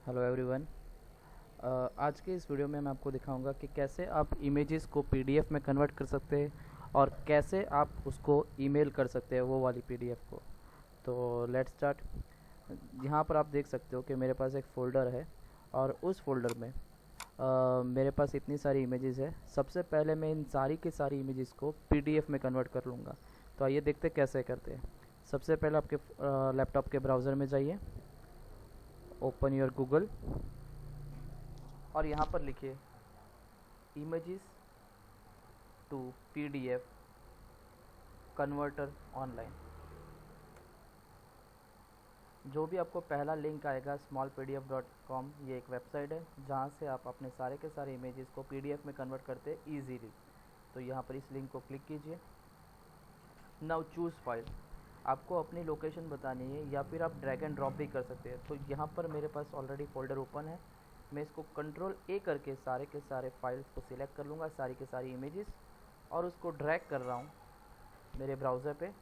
Hello everyone. आज के इस वीडियो में मैं आपको दिखाऊंगा कि कैसे आप इमेजेस को पीडीएफ में कन्वर्ट कर सकते हैं और कैसे आप उसको ईमेल कर सकते हैं वो वाली पीडीएफ को। तो लेट्स स्टार्ट। यहाँ पर आप देख सकते हो कि मेरे पास एक फ़ोल्डर है और उस फोल्डर में मेरे पास इतनी सारी इमेजेस है। सबसे पहले मैं इन सारी की सारी इमेजेस को पीडीएफ में कन्वर्ट कर लूँगा। तो आइए देखते कैसे करते हैं। सबसे पहले आपके लैपटॉप के ब्राउज़र में जाइए, ओपन योर गूगल और यहाँ पर लिखिए images to PDF converter online. जो भी आपको पहला लिंक आएगा smallpdf.com, ये एक वेबसाइट है जहाँ से आप अपने सारे के सारे इमेजेस को पीडीएफ में कन्वर्ट करते हैं ईजीली। तो यहाँ पर इस लिंक को क्लिक कीजिए। Now choose file. आपको अपनी लोकेशन बतानी है या फिर आप ड्रैग एंड ड्रॉप भी कर सकते हैं। तो यहाँ पर मेरे पास ऑलरेडी फ़ोल्डर ओपन है। मैं इसको कंट्रोल ए करके सारे के सारे फाइल्स को सिलेक्ट कर लूँगा, सारी के सारी इमेजेस, और उसको ड्रैग कर रहा हूँ मेरे ब्राउज़र पे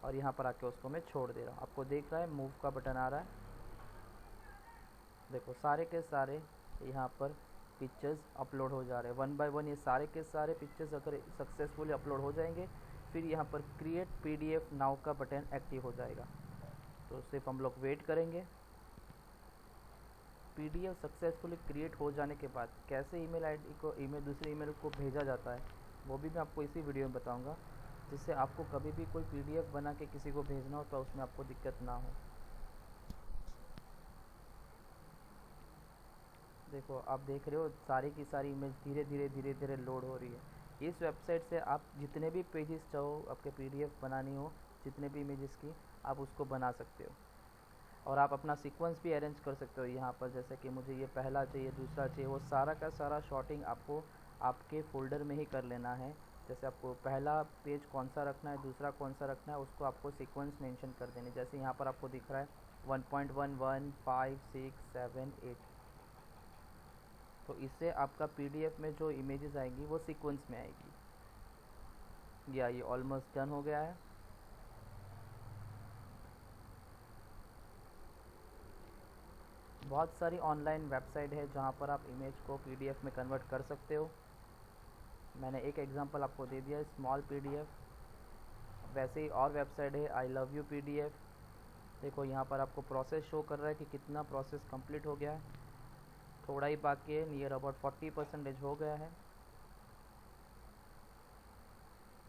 और यहाँ पर आके उसको मैं छोड़ दे रहा हूँ। आपको देख रहा है मूव का बटन आ रहा है। देखो सारे के सारे यहाँ पर पिक्चर्स अपलोड हो जा रहे हैं वन बाय वन। ये सारे के सारे पिक्चर्स अगर सक्सेसफुली अपलोड हो जाएंगे फिर यहाँ पर क्रिएट पीडीएफ नाउ का बटन एक्टिव हो जाएगा। तो सिर्फ हम लोग वेट करेंगे। पीडीएफ सक्सेसफुली क्रिएट हो जाने के बाद कैसे ईमेल आईडी को दूसरे ईमेल को भेजा जाता है वो भी मैं आपको इसी वीडियो में बताऊंगा, जिससे आपको कभी भी कोई पीडीएफ बना के किसी को भेजना हो तो उसमें आपको दिक्कत ना हो। देखो आप देख रहे हो सारी की सारी इमेज धीरे धीरे लोड हो रही है। इस वेबसाइट से आप जितने भी पेजेस चाहो आपके पीडीएफ बनानी हो, जितने भी इमेजेस की, आप उसको बना सकते हो। और आप अपना सीक्वेंस भी अरेंज कर सकते हो यहाँ पर, जैसे कि मुझे ये पहला चाहिए, दूसरा चाहिए, वो सारा का सारा शॉर्टिंग आपको आपके फ़ोल्डर में ही कर लेना है। जैसे आपको पहला पेज कौन सा रखना है, दूसरा कौन सा रखना है, उसको आपको सीक्वेंस मेंशन कर देनी। जैसे यहाँ पर आपको दिख रहा है 1.11 5 6 7 8। तो इससे आपका पीडीएफ में जो इमेजेस आएंगी वो सीक्वेंस में आएगी। या ये ऑलमोस्ट डन हो गया है। बहुत सारी ऑनलाइन वेबसाइट है जहाँ पर आप इमेज को पीडीएफ में कन्वर्ट कर सकते हो। मैंने एक एग्जांपल आपको दे दिया है, स्मॉल पीडीएफ। वैसे ही और वेबसाइट है आई लव यू पीडीएफ। देखो यहाँ पर आपको प्रोसेस शो कर रहा है कि कितना प्रोसेस कंप्लीट हो गया है। थोड़ा ही बाकी है, नियर अबाउट 40% हो गया है।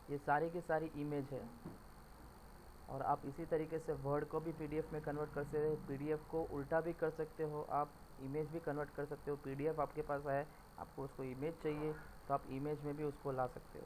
ये सारी की सारी इमेज है। और आप इसी तरीके से वर्ड को भी पीडीएफ में कन्वर्ट कर सकते हो, पीडीएफ को उल्टा भी कर सकते हो, आप इमेज भी कन्वर्ट कर सकते हो। पीडीएफ आपके पास है, आपको उसको इमेज चाहिए तो आप इमेज में भी उसको ला सकते हो।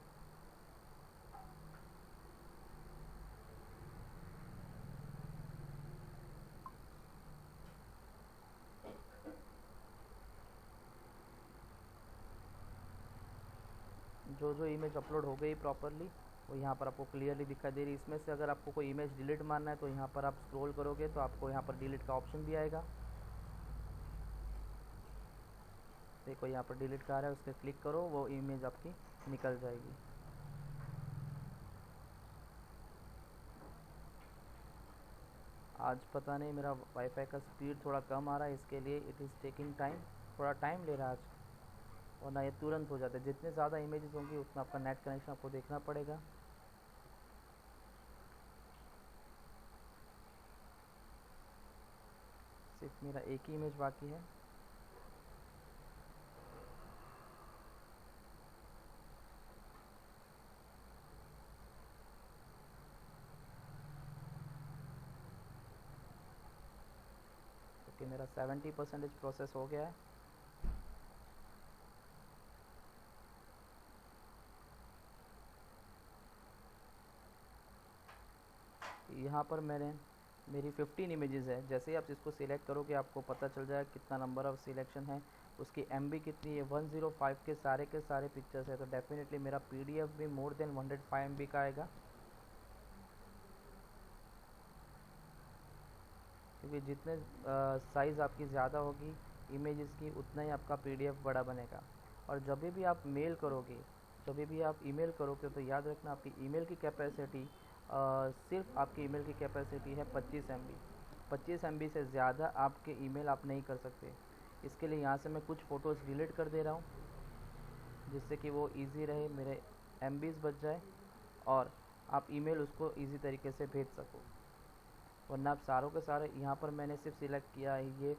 जो जो इमेज अपलोड हो गई प्रॉपरली वो यहाँ पर आपको क्लियरली दिखाई दे रही है। इसमें से अगर आपको कोई इमेज डिलीट मारना है तो यहाँ पर आप स्क्रॉल करोगे तो आपको यहाँ पर डिलीट का ऑप्शन भी आएगा। देखो यहाँ पर डिलीट का आ रहा है, उस पर क्लिक करो, वो इमेज आपकी निकल जाएगी। आज पता नहीं मेरा वाईफाई का स्पीड थोड़ा कम आ रहा है, इसके लिए इट इज़ टेकिंग टाइम, थोड़ा टाइम ले रहा है आज। और ना ये तुरंत हो जाता है, जितने ज़्यादा इमेजेस होंगी उतना आपका नेट कनेक्शन आपको देखना पड़ेगा। सिर्फ मेरा एक ही इमेज बाकी है। क्योंकि मेरा 70% प्रोसेस हो गया है। यहाँ पर मेरी 15 इमेजेस है। जैसे ही आप इसको सिलेक्ट करोगे आपको पता चल जाएगा कितना नंबर ऑफ़ सिलेक्शन है, उसकी एमबी कितनी है। 105 के सारे पिक्चर्स है, तो डेफिनेटली मेरा पीडीएफ भी मोर देन 105 एमबी का आएगा। क्योंकि जितने साइज़ आपकी ज़्यादा होगी इमेजेस की, उतना ही आपका पीडीएफ बड़ा बनेगा। और जब भी आप मेल करोगे, जब भी आप ईमेल करोगे तो याद रखना आपकी ईमेल की कैपेसिटी, सिर्फ आपकी ईमेल की कैपेसिटी है 25 एमबी। 25 एमबी से ज़्यादा आपके ईमेल आप नहीं कर सकते। इसके लिए यहाँ से मैं कुछ फ़ोटोज़ डिलीट कर दे रहा हूँ, जिससे कि वो इजी रहे, मेरे MBs बच जाए और आप ईमेल उसको इजी तरीके से भेज सको। वरना आप सारों के सारे यहाँ पर मैंने सिर्फ सिलेक्ट किया है ये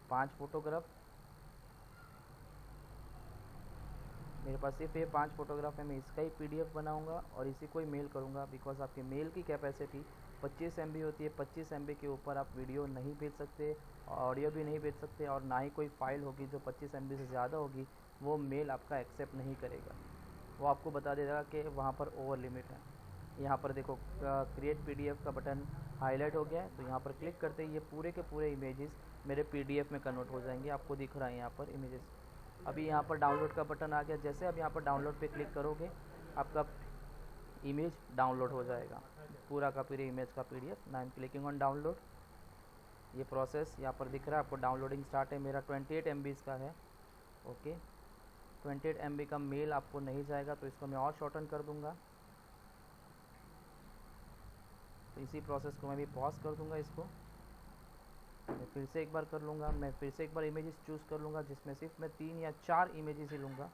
5 फ़ोटोग्राफ, मेरे पास सिर्फ ये 5 फ़ोटोग्राफ है। मैं इसका ही PDF बनाऊंगा और इसी को ही मेल करूंगा, बिकॉज आपके मेल की कैपेसिटी 25 MB होती है। 25 MB के ऊपर आप वीडियो नहीं भेज सकते, ऑडियो भी नहीं भेज सकते, और ना ही कोई फाइल होगी जो 25 MB से ज़्यादा होगी वो मेल आपका एक्सेप्ट नहीं करेगा। वो आपको बता देगा कि वहाँ पर ओवर लिमिट है। यहाँ पर देखो क्रिएट PDF का बटन हाईलाइट हो गया है, तो यहाँ पर क्लिक करते ही ये पूरे के पूरे इमेजेस मेरे PDF में कन्वर्ट हो जाएंगे। आपको दिख रहा है यहाँ पर इमेजेस। अभी यहाँ पर डाउनलोड का बटन आ गया, जैसे अब यहाँ पर डाउनलोड पे क्लिक करोगे आपका इमेज डाउनलोड हो जाएगा, पूरा का पूरे इमेज का PDF। ना I am clicking on download. ये प्रोसेस यहाँ पर दिख रहा है आपको, डाउनलोडिंग स्टार्ट है। मेरा 28 MB का है। ओके, 28 MB का मेल आपको नहीं जाएगा, तो इसको मैं और शॉर्टन कर दूंगा। तो इसी प्रोसेस को मैं भी पॉज कर दूंगा, इसको मैं फिर से एक बार कर लूँगा। मैं फिर से एक बार इमेजेस चूज़ कर लूँगा, जिसमें सिर्फ मैं 3 या 4 इमेजेस ही लूँगा,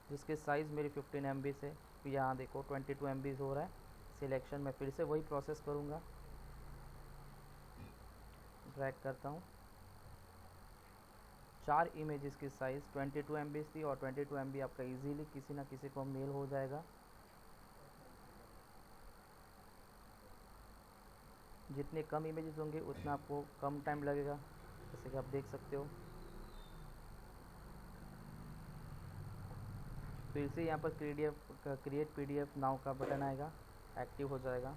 जिसके साइज़ मेरी 15 MB से। फिर यहाँ देखो 22 MB हो रहा है सिलेक्शन। मैं फिर से वही प्रोसेस करूँगा, ड्रैग करता हूँ। 4 इमेजेस की साइज़ 22 MB थी, और 22 MB आपका इजीली किसी ना किसी को मेल हो जाएगा। जितने कम इमेजेस होंगे उतना आपको कम टाइम लगेगा, जैसे कि आप देख सकते हो। फिर से यहाँ पर क्रिएट PDF नाउ का बटन आएगा, एक्टिव हो जाएगा।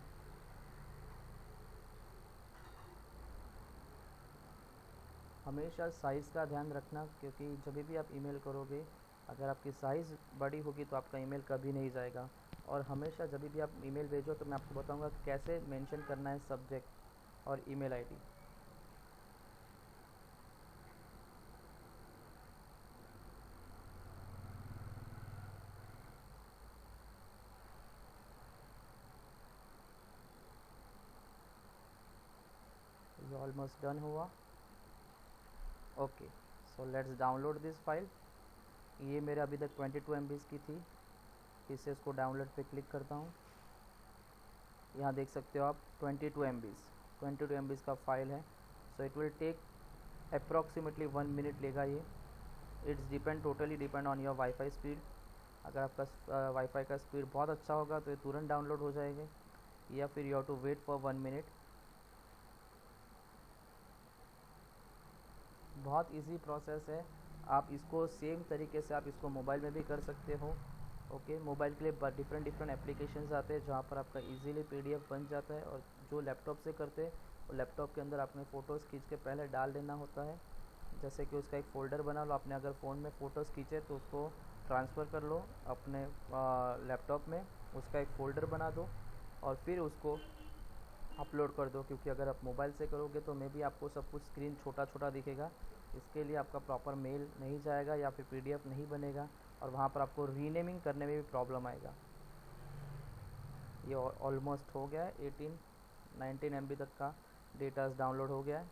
हमेशा साइज़ का ध्यान रखना, क्योंकि जब भी आप ईमेल करोगे अगर आपकी साइज़ बड़ी होगी तो आपका ईमेल कभी नहीं जाएगा। और हमेशा जब भी आप ईमेल भेजो तो मैं आपको बताऊंगा कैसे मेंशन करना है सब्जेक्ट और ईमेल आईडी। ये ऑलमोस्ट डन हुआ। Okay, so let's download this file. ये मेरे अभी तक 22 MB की थी। फिर से इसको डाउनलोड पे क्लिक करता हूँ। यहाँ देख सकते हो आप 22 MB का फाइल है। So it will take approximately 1 minute लेगा ये। It's totally depend on your wifi speed. अगर आपका वाईफाई का स्पीड बहुत अच्छा होगा तो ये तुरंत डाउनलोड हो जाएंगे, या फिर you have to wait for 1 minute. बहुत इजी प्रोसेस है। आप इसको सेम तरीके से आप इसको मोबाइल में भी कर सकते हो। ओके, मोबाइल के लिए डिफरेंट एप्लीकेशंस आते हैं जहाँ पर आपका इजीली PDF बन जाता है। और जो लैपटॉप से करते हैं वो लैपटॉप के अंदर आपने फ़ोटोज़ खींच के पहले डाल देना होता है। जैसे कि उसका एक फ़ोल्डर बना लो। आपने अगर फ़ोन में फ़ोटोज़ खींचे तो उसको ट्रांसफ़र कर लो अपने लैपटॉप में, उसका एक फ़ोल्डर बना दो और फिर उसको अपलोड कर दो। क्योंकि अगर आप मोबाइल से करोगे तो मे भी आपको सब कुछ स्क्रीन छोटा छोटा दिखेगा, इसके लिए आपका प्रॉपर मेल नहीं जाएगा या फिर PDF नहीं बनेगा, और वहाँ पर आपको रीनेमिंग करने में भी प्रॉब्लम आएगा। ये ऑलमोस्ट हो गया है। 19 MB तक का डेटा डाउनलोड हो गया है।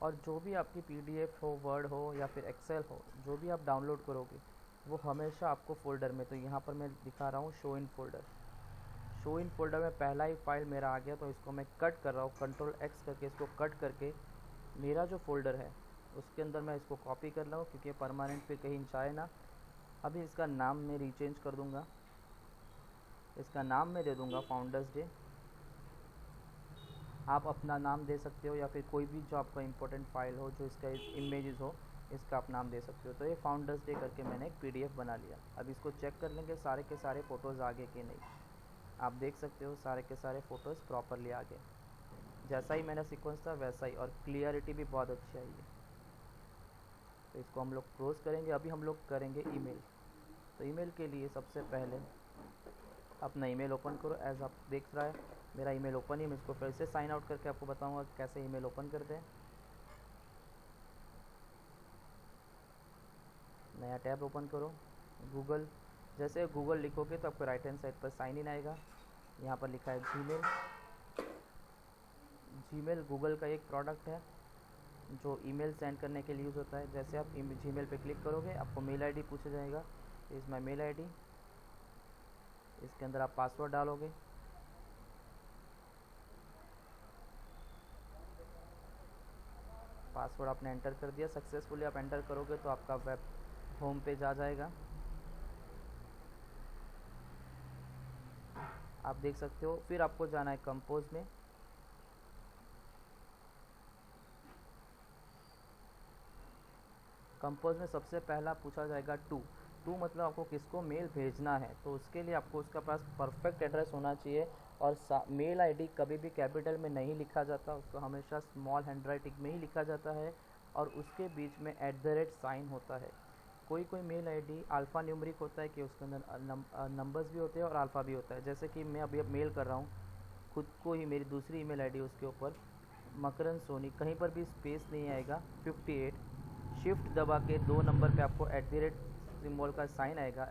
और जो भी आपकी PDF हो, वर्ड हो या फिर एक्सेल हो, जो भी आप डाउनलोड करोगे वो हमेशा आपको फ़ोल्डर में, तो यहाँ पर मैं दिखा रहा हूँ शो इन फोल्डर में पहला ही फाइल मेरा आ गया। तो इसको मैं कट कर रहा हूँ, Ctrl+X करके इसको कट करके मेरा जो फोल्डर है उसके अंदर मैं इसको कॉपी कर रहा हूँ, क्योंकि परमानेंट पे कहीं जाए ना। अभी इसका नाम मैं रीचेंज कर दूँगा, इसका नाम मैं दे दूँगा फाउंडर्स डे। आप अपना नाम दे सकते हो, या फिर कोई भी जो आपका इंपॉर्टेंट फाइल हो, जो इसका इमेजेस हो, इसका आप नाम दे सकते हो। तो ये फाउंडर्स डे करके मैंने एक PDF बना लिया। अब इसको चेक कर लेंगे सारे के सारे फ़ोटोज़ आ गए कि नहीं। आप देख सकते हो सारे के सारे फ़ोटोज़ प्रॉपरली आ गए, जैसा ही मैंने सीक्वेंस था वैसा ही, और क्लियरिटी भी बहुत अच्छी आई है। तो इसको हम लोग क्लोज करेंगे। अभी हम लोग करेंगे ईमेल। तो ईमेल के लिए सबसे पहले अपना ईमेल ओपन करो। एज आप देख रहा है मेरा ईमेल ओपन ही। मैं इसको फिर से साइन आउट करके आपको बताऊंगा कैसे ईमेल ओपन करते हैं। नया टैब ओपन करो, गूगल। जैसे गूगल लिखोगे तो आपको राइट हैंड साइड पर साइन इन आएगा। यहाँ पर लिखा है जीमेल। जीमेल गूगल का एक प्रोडक्ट है। जो ईमेल सेंड करने के लिए यूज़ होता है। जैसे आप जीमेल पे क्लिक करोगे आपको मेल आईडी पूछा जाएगा, इज़ माई मेल आईडी, इसके अंदर आप पासवर्ड डालोगे। पासवर्ड आपने एंटर कर दिया, सक्सेसफुली आप एंटर करोगे तो आपका वेब होम पेज आ जाएगा। आप देख सकते हो। फिर आपको जाना है कंपोज में। कंपोज में सबसे पहला पूछा जाएगा टू मतलब आपको किसको मेल भेजना है, तो उसके लिए आपको उसका पास परफेक्ट एड्रेस होना चाहिए। और मेल आईडी कभी भी कैपिटल में नहीं लिखा जाता, उसको हमेशा स्मॉल हैंडराइटिंग में ही लिखा जाता है और उसके बीच में @ होता है। कोई कोई मेल आईडी अल्फ़ा न्यूमरिक होता है कि उसके अंदर नंबर्स भी होते हैं और अल्फ़ा भी होता है। जैसे कि मैं अभी अब मेल कर रहा हूँ खुद को ही, मेरी दूसरी ईमेल आईडी, उसके ऊपर मकरंद सोनी, कहीं पर भी स्पेस नहीं आएगा, 58 शिफ्ट दबा के 2 नंबर पे आपको सिंबल का साइन आएगा,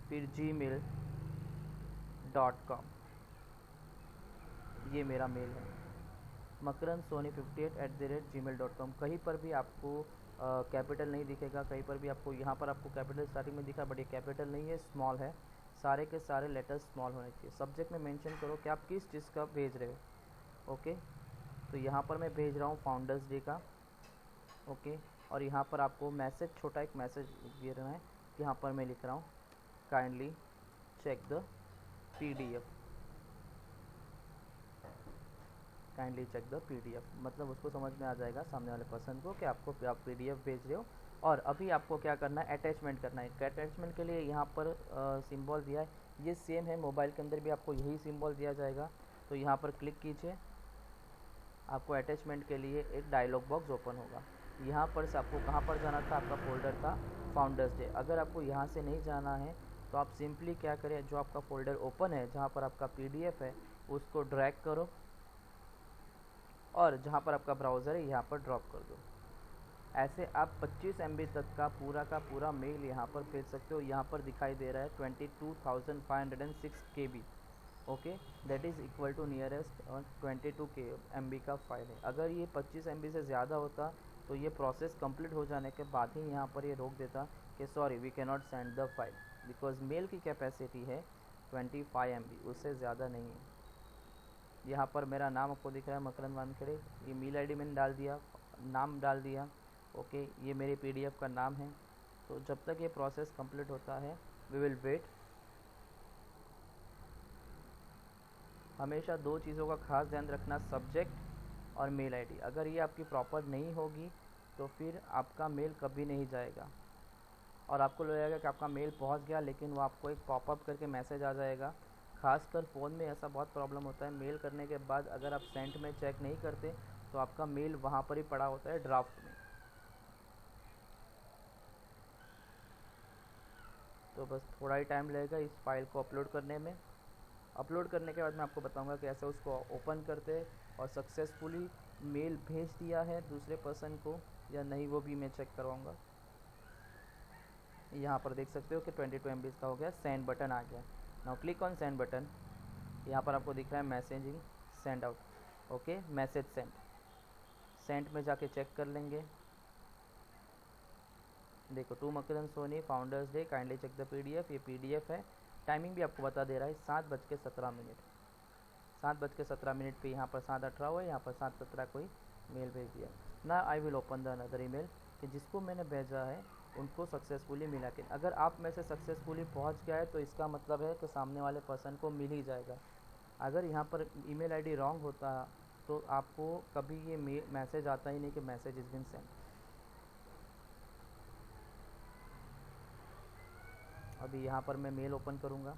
फिर gmail.com, ये मेरा मेल है, मकरंद सोनी 58 @gmail.com। कहीं पर भी आपको कैपिटल नहीं दिखेगा, कहीं पर भी आपको, यहाँ पर आपको कैपिटल स्टार्टिंग में दिखा बट ये कैपिटल नहीं है, स्मॉल है। सारे के सारे लेटर्स स्मॉल होने चाहिए। सब्जेक्ट में मेंशन करो कि आप किस चीज़ का भेज रहे हो। ओके, तो यहाँ पर मैं भेज रहा हूँ फाउंडर्स डे का। ओके, और यहाँ पर आपको मैसेज, छोटा एक मैसेज दे रहा है। यहाँ पर मैं लिख रहा हूँ kindly check the PDF, kindly check the PDF, मतलब उसको समझ में आ जाएगा सामने वाले पर्सन को कि आपको आप PDF भेज रहे हो। और अभी आपको क्या करना है, अटैचमेंट करना है। अटैचमेंट के लिए यहाँ पर सिंबल दिया है, ये सेम है मोबाइल के अंदर भी आपको यही सिंबल दिया जाएगा। तो यहाँ पर क्लिक कीजिए, आपको अटैचमेंट के लिए एक डायलॉग बॉक्स ओपन होगा। यहाँ पर से आपको कहाँ पर जाना था, आपका फोल्डर था फाउंडर्स डे। अगर आपको यहाँ से नहीं जाना है तो आप सिंपली क्या करें, जो आपका फोल्डर ओपन है जहाँ पर आपका PDF है उसको ड्रैग करो और जहाँ पर आपका ब्राउज़र है यहाँ पर ड्रॉप कर दो। ऐसे आप 25 MB तक का पूरा मेल यहाँ पर भेज सकते हो। यहाँ पर दिखाई दे रहा है 22,506 KB। Okay, that is equal to nearest 22 MB का फाइल है। अगर ये 25 MB से ज़्यादा होता तो ये प्रोसेस कंप्लीट हो जाने के बाद ही यहाँ पर ये रोक देता कि sorry we can not send the file, because mail की कैपेसिटी है 25 MB, उससे ज़्यादा नहीं है। यहाँ पर मेरा नाम आपको दिख रहा है मकरंद वानखेड़े, ये मेल आईडी मैंने डाल दिया, नाम डाल दिया। ओके, ये मेरे PDF का नाम है। तो जब तक ये प्रोसेस कंप्लीट होता है वी विल वेट। हमेशा 2 चीज़ों का खास ध्यान रखना, सब्जेक्ट और मेल आईडी। अगर ये आपकी प्रॉपर नहीं होगी तो फिर आपका मेल कभी नहीं जाएगा और आपको लगेगा कि आपका मेल पहुंच गया, लेकिन वो आपको एक पॉपअप करके मैसेज आ जाएगा। खासकर फ़ोन में ऐसा बहुत प्रॉब्लम होता है, मेल करने के बाद अगर आप सेंट में चेक नहीं करते तो आपका मेल वहाँ पर ही पड़ा होता है ड्राफ्ट में। तो बस थोड़ा ही टाइम लगेगा इस फाइल को अपलोड करने में। अपलोड करने के बाद मैं आपको बताऊंगा कि ऐसे उसको ओपन करते और सक्सेसफुली मेल भेज दिया है दूसरे पर्सन को या नहीं, वो भी मैं चेक करवाऊंगा। यहाँ पर देख सकते हो कि 22 MB का हो गया, सेंड बटन आ गया। Now click on send button. यहाँ पर आपको दिख रहा है messaging send out. Okay, message send, send में जाके चेक कर लेंगे। देखो, to Makrand Soni founders day, kindly check the PDF, ये PDF है। टाइमिंग भी आपको बता दे रहा है 7:17। 7:17 पे यहाँ पर 7:18 हुआ, यहाँ पर 7:17 कोई मेल भेज दिया ना। I will open the another email कि जिसको मैंने भेजा है उनको सक्सेसफुली मिला के। अगर आप में से सक्सेसफुली पहुँच गया है तो इसका मतलब है कि सामने वाले पर्सन को मिल ही जाएगा। अगर यहाँ पर ईमेल आईडी रॉन्ग होता तो आपको कभी ये मैसेज आता ही नहीं कि मैसेज इज़ बिन सेंड। अभी यहाँ पर मैं मेल ओपन करूँगा,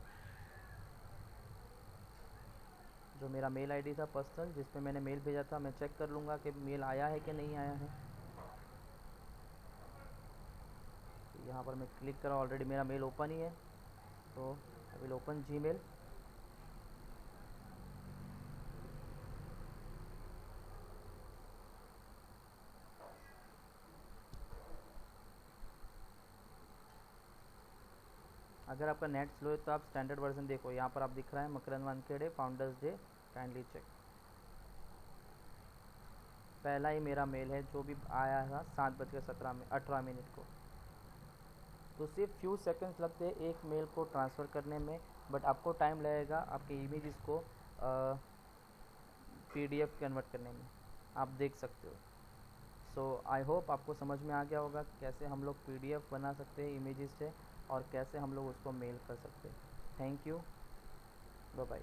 जो मेरा मेल आईडी था पर्सनल जिस पे मैंने मेल भेजा था, मैं चेक कर लूँगा कि मेल आया है कि नहीं आया है। तो यहाँ पर मैं क्लिक करा, ऑलरेडी मेरा मेल ओपन ही है, तो आई विल ओपन जीमेल। अगर आपका नेट स्लो है तो आप स्टैंडर्ड वर्जन देखो, यहाँ पर आप दिख रहा है Makarand Wankhede founders day, kindly check. पहला ही मेरा मेल है जो भी आया था 7:18 को। तो सिर्फ फ्यू सेकंड्स लगते हैं एक मेल को ट्रांसफ़र करने में, बट आपको टाइम लगेगा आपके इमेजेस को पीडीएफ कन्वर्ट करने में। आप देख सकते हो। सो आई होप आपको समझ में आ गया होगा कैसे हम लोग पीडीएफ बना सकते हैं इमेजेस से और कैसे हम लोग उसको मेल कर सकते हैं। Thank you, bye bye.